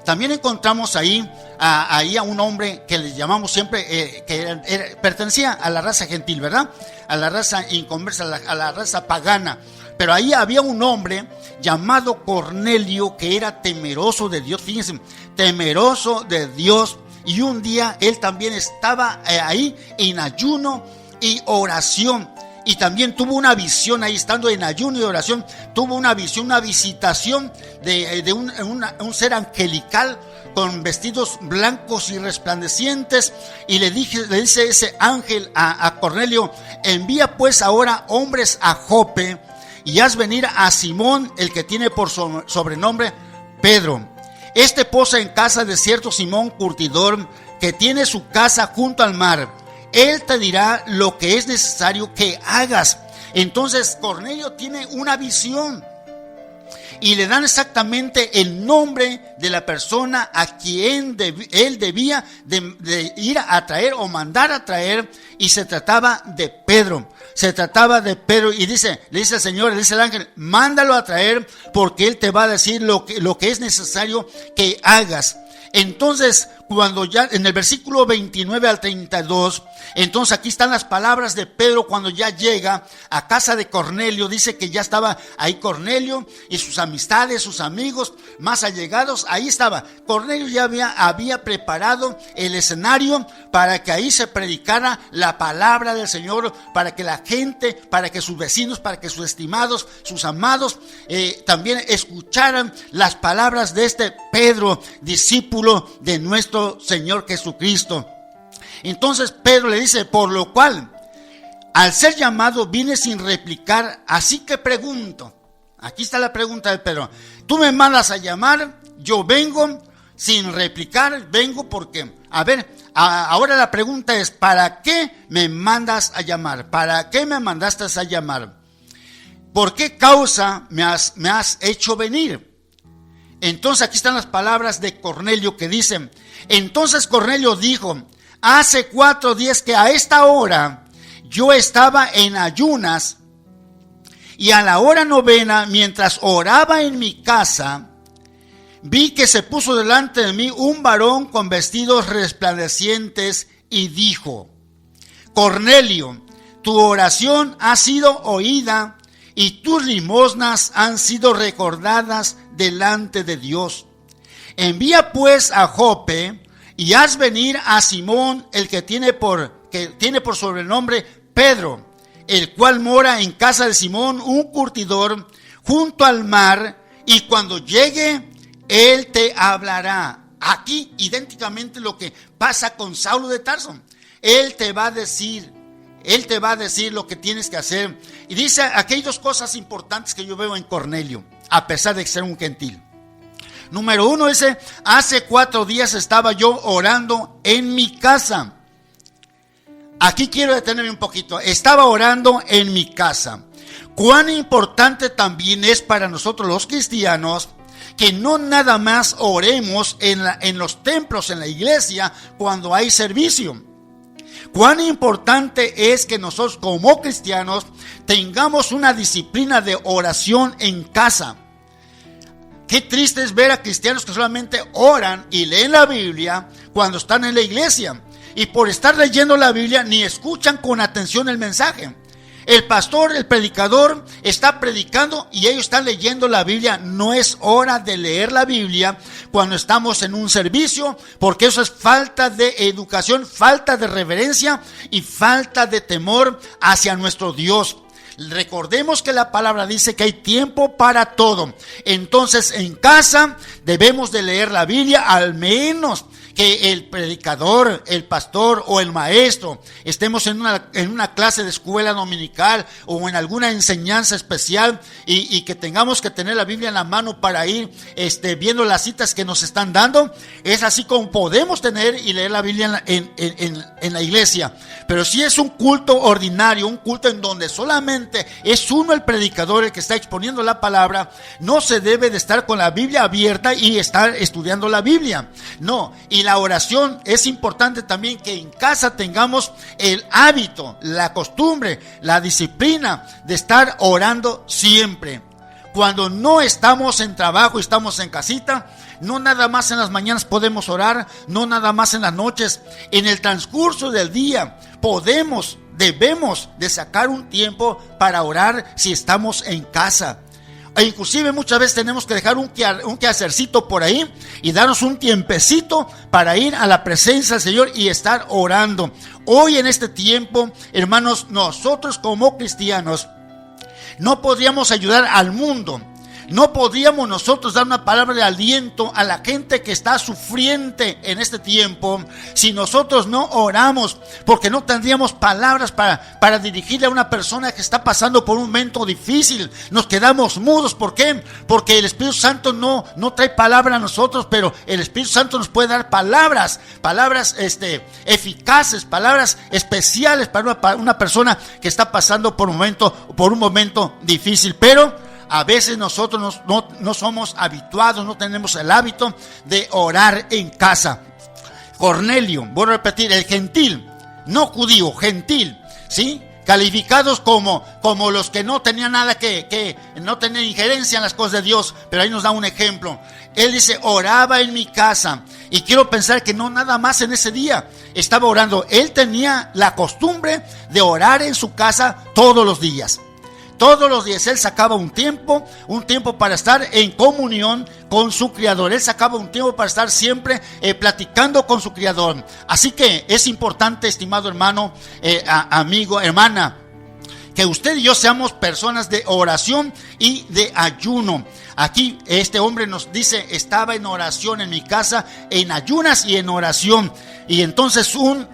también encontramos ahí a un hombre que le llamamos siempre que pertenecía a la raza gentil, ¿verdad? A la raza inconversa, a la raza pagana. Pero ahí había un hombre llamado Cornelio que era temeroso de Dios, fíjense, temeroso de Dios. Y un día él también estaba ahí en ayuno y oración. Y también tuvo una visión ahí, estando en ayuno y oración, tuvo una visión, una visitación de un ser angelical con vestidos blancos y resplandecientes. Y le dice ese ángel a Cornelio: envía pues ahora hombres a Jope y haz venir a Simón, el que tiene por sobrenombre Pedro. Este posa en casa de cierto Simón curtidor, que tiene su casa junto al mar. Él te dirá lo que es necesario que hagas. Entonces Cornelio tiene una visión y le dan exactamente el nombre de la persona a quien él debía de ir a traer o mandar a traer, y se trataba de Pedro. Se trataba de Pedro, y le dice el Señor, le dice el ángel: mándalo a traer, porque él te va a decir lo que es necesario que hagas. Entonces, cuando ya en el versículo 29 al 32, entonces aquí están las palabras de Pedro cuando ya llega a casa de Cornelio. Dice que ya estaba ahí Cornelio y sus amistades, sus amigos más allegados. Ahí estaba. Cornelio ya había preparado el escenario para que ahí se predicara la palabra del Señor, para que la gente, para que sus vecinos, para que sus estimados, sus amados también escucharan las palabras de este Pedro, discípulo de nuestro Señor Jesucristo. Entonces Pedro le dice: por lo cual, al ser llamado, vine sin replicar, así que pregunto. Aquí está la pregunta de Pedro: tú me mandas a llamar, yo vengo sin replicar, vengo porque, ahora la pregunta es: ¿para qué me mandas a llamar? ¿Para qué me mandaste a llamar? ¿Por qué causa me has hecho venir? Entonces aquí están las palabras de Cornelio que dicen: entonces Cornelio dijo: hace 4 días que a esta hora yo estaba en ayunas, y a la hora 9, mientras oraba en mi casa, vi que se puso delante de mí un varón con vestidos resplandecientes y dijo: Cornelio, tu oración ha sido oída y tus limosnas han sido recordadas delante de Dios. Envía pues a Jope y haz venir a Simón, el que tiene por sobrenombre Pedro, el cual mora en casa de Simón, un curtidor, junto al mar, y cuando llegue, él te hablará. aquí idénticamente lo que pasa con Saulo de Tarso. Él te va a decir lo que tienes que hacer. Y dice, aquí hay dos cosas importantes que yo veo en Cornelio, a pesar de ser un gentil. Número uno, dice, hace 4 días estaba yo orando en mi casa. Aquí quiero detenerme un poquito. Estaba orando en mi casa. Cuán importante también es para nosotros los cristianos que no nada más oremos en los templos, en la iglesia, cuando hay servicio. Cuán importante es que nosotros como cristianos tengamos una disciplina de oración en casa. Qué triste es ver a cristianos que solamente oran y leen la Biblia cuando están en la iglesia. Y por estar leyendo la Biblia ni escuchan con atención el mensaje. El pastor, el predicador está predicando y ellos están leyendo la Biblia. No es hora de leer la Biblia cuando estamos en un servicio, porque eso es falta de educación, falta de reverencia y falta de temor hacia nuestro Dios. Recordemos que la palabra dice que hay tiempo para todo. Entonces en casa debemos de leer la Biblia, al menos que el predicador, el pastor o el maestro estemos en una clase de escuela dominical o en alguna enseñanza especial y que tengamos que tener la Biblia en la mano para ir viendo las citas que nos están dando. Es así como podemos tener y leer la Biblia en la iglesia. Pero si es un culto ordinario, un culto en donde solamente es uno el predicador el que está exponiendo la palabra, no se debe de estar con la Biblia abierta y estar estudiando la Biblia. No, y la oración es importante también que en casa tengamos el hábito, la costumbre, la disciplina de estar orando siempre. Cuando no estamos en trabajo y estamos en casita, no nada más en las mañanas podemos orar, no nada más en las noches. En el transcurso del día debemos de sacar un tiempo para orar si estamos en casa. E inclusive muchas veces tenemos que dejar un quehacercito por ahí y darnos un tiempecito para ir a la presencia del Señor y estar orando. Hoy en este tiempo, hermanos, nosotros como cristianos no podríamos ayudar al mundo. No podríamos nosotros dar una palabra de aliento a la gente que está sufriente en este tiempo si nosotros no oramos, porque no tendríamos palabras para dirigirle a una persona que está pasando por un momento difícil. Nos quedamos mudos. ¿Por qué? Porque el Espíritu Santo no trae palabra a nosotros, pero el Espíritu Santo nos puede dar palabras eficaces, palabras especiales para una persona que está pasando por un momento difícil. Pero a veces nosotros no somos habituados, no tenemos el hábito de orar en casa. Cornelio, voy a repetir, el gentil, no judío, gentil, ¿sí? Calificados como los que no tenían nada que no tenían injerencia en las cosas de Dios. Pero ahí nos da un ejemplo. Él dice, oraba en mi casa. Y quiero pensar que no nada más en ese día estaba orando. Él tenía la costumbre de orar en su casa todos los días. Todos los días él sacaba un tiempo para estar en comunión con su Creador. Él sacaba un tiempo para estar siempre platicando con su Creador. Así que es importante, estimado hermano, amigo, hermana, que usted y yo seamos personas de oración y de ayuno. Aquí este hombre nos dice, estaba en oración en mi casa, en ayunas y en oración. Y entonces un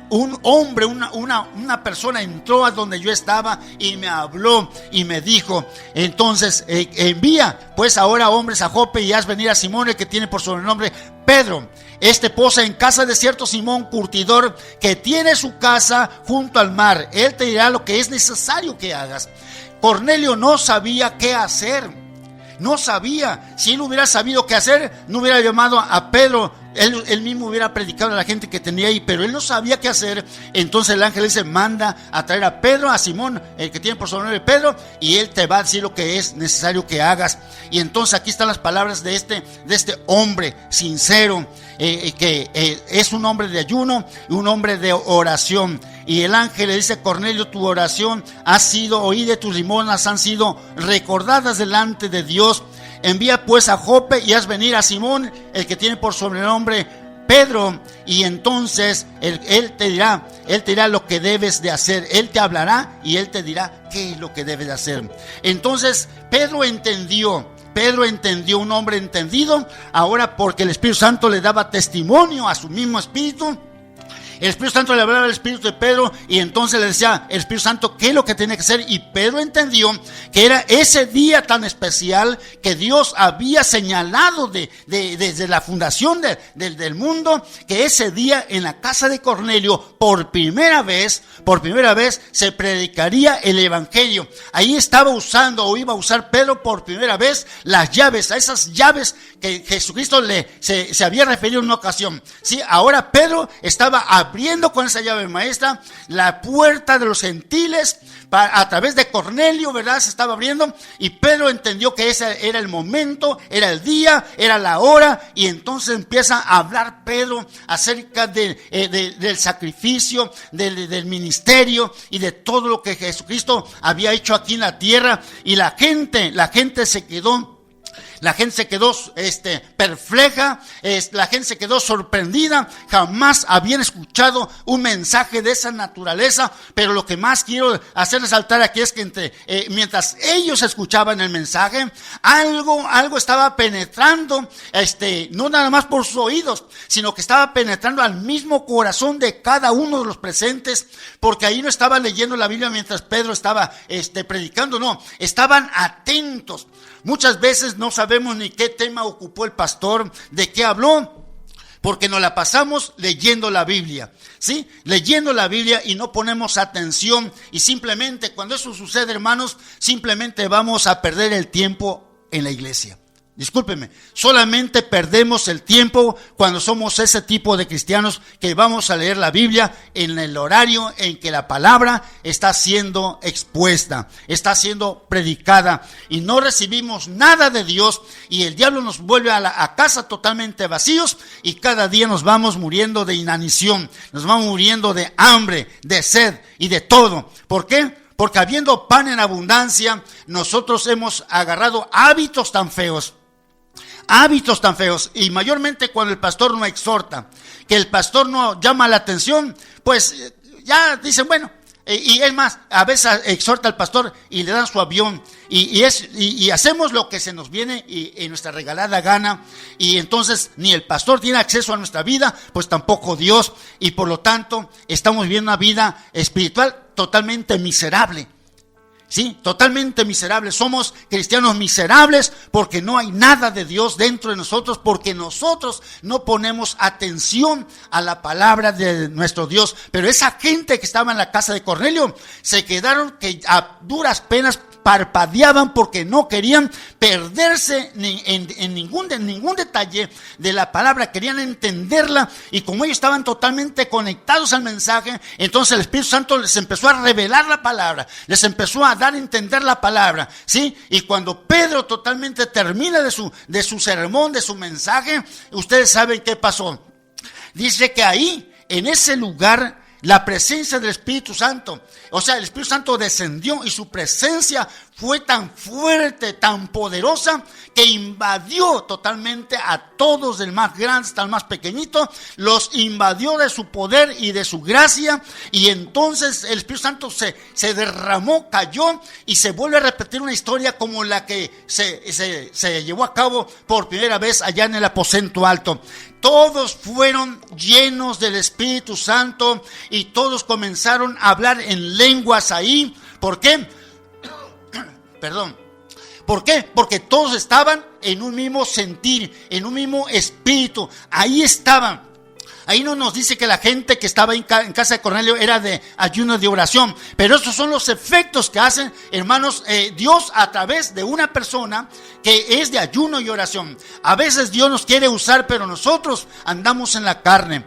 hombre, una persona entró a donde yo estaba y me habló y me dijo, entonces envía pues ahora hombres a Jope y haz venir a Simón, el que tiene por sobrenombre Pedro. Este posa en casa de cierto Simón curtidor, que tiene su casa junto al mar. Él te dirá lo que es necesario que hagas. Cornelio no sabía qué hacer. No sabía. Si él hubiera sabido qué hacer, no hubiera llamado a Pedro. Él mismo hubiera predicado a la gente que tenía ahí, pero él no sabía qué hacer. Entonces el ángel dice, manda a traer a Pedro, a Simón, el que tiene por sobrenombre Pedro, y él te va a decir lo que es necesario que hagas. Y entonces aquí están las palabras de este hombre sincero, que es un hombre de ayuno y un hombre de oración. Y el ángel le dice, Cornelio, tu oración ha sido oída, tus limosnas han sido recordadas delante de Dios. Envía pues a Jope y haz venir a Simón, el que tiene por sobrenombre Pedro, y entonces él te dirá lo que debes de hacer. Él te hablará y él te dirá qué es lo que debes de hacer. Entonces Pedro entendió Pedro entendió, un hombre entendido, ahora porque el Espíritu Santo le daba testimonio a su mismo espíritu. El Espíritu Santo le hablaba al espíritu de Pedro y entonces le decía el Espíritu Santo qué es lo que tenía que hacer, y Pedro entendió que era ese día tan especial que Dios había señalado desde la fundación del mundo, que ese día en la casa de Cornelio por primera vez se predicaría el evangelio. Ahí estaba usando o iba a usar Pedro por primera vez las llaves, a esas llaves que Jesucristo se había referido en una ocasión. Sí, ahora Pedro estaba abriendo con esa llave maestra la puerta de los gentiles a través de Cornelio, ¿verdad? Se estaba abriendo y Pedro entendió que ese era el momento, era el día, era la hora, y entonces empieza a hablar Pedro acerca del sacrificio, del ministerio y de todo lo que Jesucristo había hecho aquí en la tierra, y la gente se quedó. La gente se quedó perpleja, la gente se quedó sorprendida. Jamás habían escuchado un mensaje de esa naturaleza. Pero lo que más quiero hacer resaltar aquí es que mientras ellos escuchaban el mensaje, algo estaba penetrando, no nada más por sus oídos, sino que estaba penetrando al mismo corazón de cada uno de los presentes, porque ahí no estaban leyendo la Biblia mientras Pedro estaba predicando, no, estaban atentos. Muchas veces no sabemos ni qué tema ocupó el pastor, de qué habló, porque nos la pasamos leyendo la Biblia, ¿sí? Leyendo la Biblia y no ponemos atención, y simplemente cuando eso sucede, hermanos, simplemente vamos a perder el tiempo en la iglesia. Discúlpeme, solamente perdemos el tiempo cuando somos ese tipo de cristianos que vamos a leer la Biblia en el horario en que la palabra está siendo expuesta, está siendo predicada, y no recibimos nada de Dios, y el diablo nos vuelve a casa totalmente vacíos, y cada día nos vamos muriendo de inanición, nos vamos muriendo de hambre, de sed y de todo. ¿Por qué? Porque habiendo pan en abundancia, nosotros hemos agarrado hábitos tan feos, y mayormente cuando el pastor no exhorta, que el pastor no llama la atención, pues ya dicen, bueno, y es más, a veces exhorta al pastor y le dan su avión, y hacemos lo que se nos viene y en nuestra regalada gana, y entonces ni el pastor tiene acceso a nuestra vida, pues tampoco Dios, y por lo tanto estamos viviendo una vida espiritual totalmente miserable. Sí, totalmente miserables. Somos cristianos miserables porque no hay nada de Dios dentro de nosotros, porque nosotros no ponemos atención a la palabra de nuestro Dios. Pero esa gente que estaba en la casa de Cornelio se quedaron que a duras penas parpadeaban porque no querían perderse en ningún detalle de la palabra, querían entenderla, y como ellos estaban totalmente conectados al mensaje, entonces el Espíritu Santo les empezó a revelar la palabra, les empezó a dar a entender la palabra, ¿sí? Y cuando Pedro totalmente termina de su sermón, de su mensaje, ustedes saben qué pasó. Dice que ahí, en ese lugar, la presencia del Espíritu Santo, o sea, el Espíritu Santo descendió, y su presencia fue tan fuerte, tan poderosa, que invadió totalmente a todos, del más grande hasta el más pequeñito, los invadió de su poder y de su gracia, y entonces el Espíritu Santo se derramó, cayó, y se vuelve a repetir una historia como la que se llevó a cabo por primera vez allá en el aposento alto. Todos fueron llenos del Espíritu Santo y todos comenzaron a hablar en lenguas ahí. ¿Por qué? ¿Por qué? Porque todos estaban en un mismo sentir, en un mismo espíritu. Ahí estaban. Ahí no nos dice que la gente que estaba en casa de Cornelio era de ayuno, de oración, pero esos son los efectos que hacen, hermanos, Dios a través de una persona que es de ayuno y oración. A veces Dios nos quiere usar, pero nosotros andamos en la carne.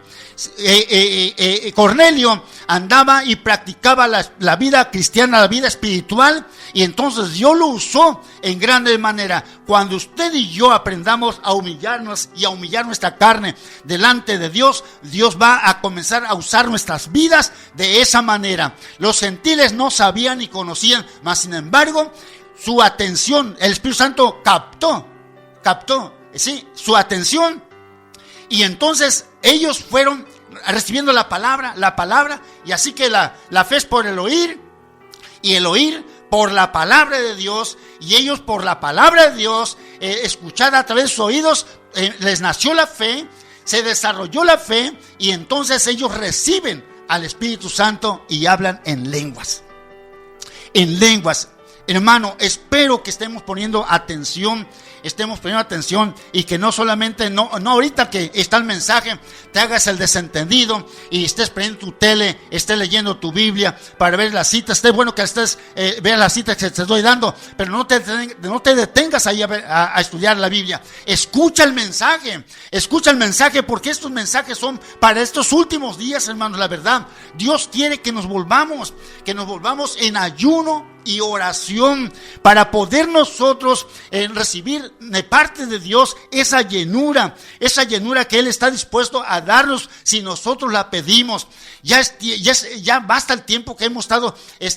Cornelio andaba y practicaba la vida cristiana, la vida espiritual, y entonces Dios lo usó en grande manera. Cuando usted y yo aprendamos a humillarnos y a humillar nuestra carne delante de Dios, Dios va a comenzar a usar nuestras vidas de esa manera. Los gentiles no sabían ni conocían, mas sin embargo, su atención, el Espíritu Santo captó, ¿sí?, su atención, y entonces ellos fueron recibiendo la palabra, y así que la fe es por el oír, y el oír por la palabra de Dios, y ellos por la palabra de Dios escuchada a través de sus oídos, les nació la fe, se desarrolló la fe y entonces ellos reciben al Espíritu Santo y hablan en lenguas. En lenguas. Hermano, espero que estemos poniendo atención y que no solamente, no ahorita que está el mensaje, te hagas el desentendido y estés prendiendo tu tele, estés leyendo tu Biblia para ver las citas. Esté bueno que estés, veas las citas que te estoy dando, pero no te detengas ahí a estudiar la Biblia. Escucha el mensaje, porque estos mensajes son para estos últimos días, hermanos. La verdad, Dios quiere que nos volvamos en ayuno y oración para poder nosotros recibir de parte de Dios esa llenura que Él está dispuesto a darnos si nosotros la pedimos. Ya basta el tiempo que hemos estado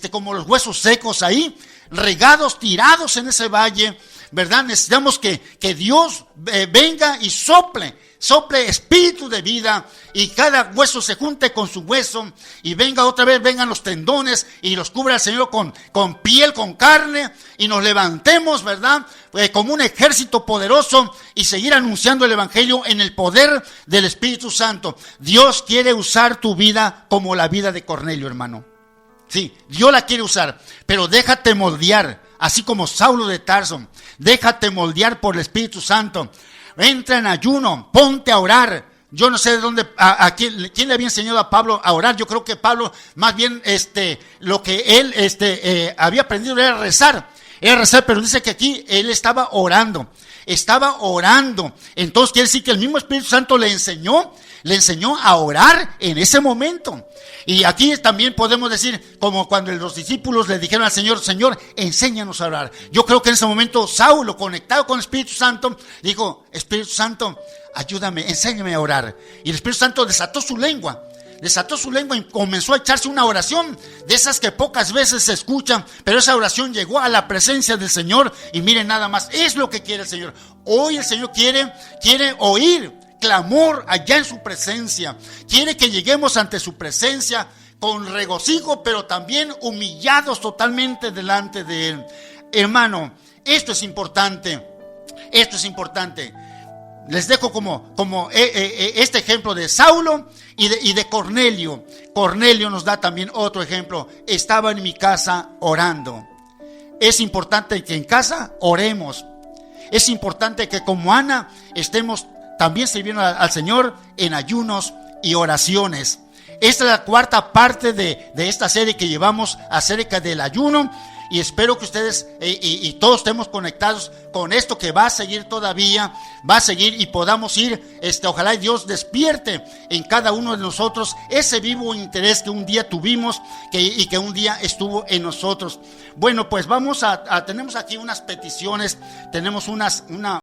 como los huesos secos ahí, regados, tirados en ese valle, ¿verdad? Necesitamos que Dios venga y sople espíritu de vida y cada hueso se junte con su hueso y vengan los tendones y los cubra el Señor con piel, con carne y nos levantemos, ¿verdad? Como un ejército poderoso y seguir anunciando el Evangelio en el poder del Espíritu Santo. Dios quiere usar tu vida como la vida de Cornelio, hermano. Sí, Dios la quiere usar, pero déjate moldear, así como Saulo de Tarso. Déjate moldear por el Espíritu Santo. Entra en ayuno, ponte a orar. Yo no sé de dónde, quién le había enseñado a Pablo a orar. Yo creo que Pablo, más bien, lo que él, había aprendido era rezar, pero dice que aquí él estaba orando. Entonces quiere decir que el mismo Espíritu Santo le enseñó a orar en ese momento. Y aquí también podemos decir, como cuando los discípulos le dijeron al Señor, Señor, enséñanos a orar. Yo creo que en ese momento Saulo, conectado con el Espíritu Santo, dijo, Espíritu Santo, ayúdame, enséñame a orar. Y el Espíritu Santo desató su lengua y comenzó a echarse una oración de esas que pocas veces se escuchan, pero esa oración llegó a la presencia del Señor. Y miren, nada más, es lo que quiere el Señor. Hoy el Señor quiere oír clamor allá en su presencia. Quiere que lleguemos ante su presencia con regocijo, pero también humillados totalmente delante de Él. Hermano, esto es importante. Les dejo como este ejemplo de Saulo y de Cornelio. Cornelio nos da también otro ejemplo. Estaba en mi casa orando. Es importante que en casa oremos. Es importante que como Ana estemos también sirviendo al Señor en ayunos y oraciones. Esta es la cuarta parte de esta serie que llevamos acerca del ayuno. Y espero que ustedes y todos estemos conectados con esto que va a seguir todavía, y podamos ir, ojalá Dios despierte en cada uno de nosotros ese vivo interés que un día tuvimos y que un día estuvo en nosotros. Bueno, pues tenemos aquí unas peticiones, tenemos una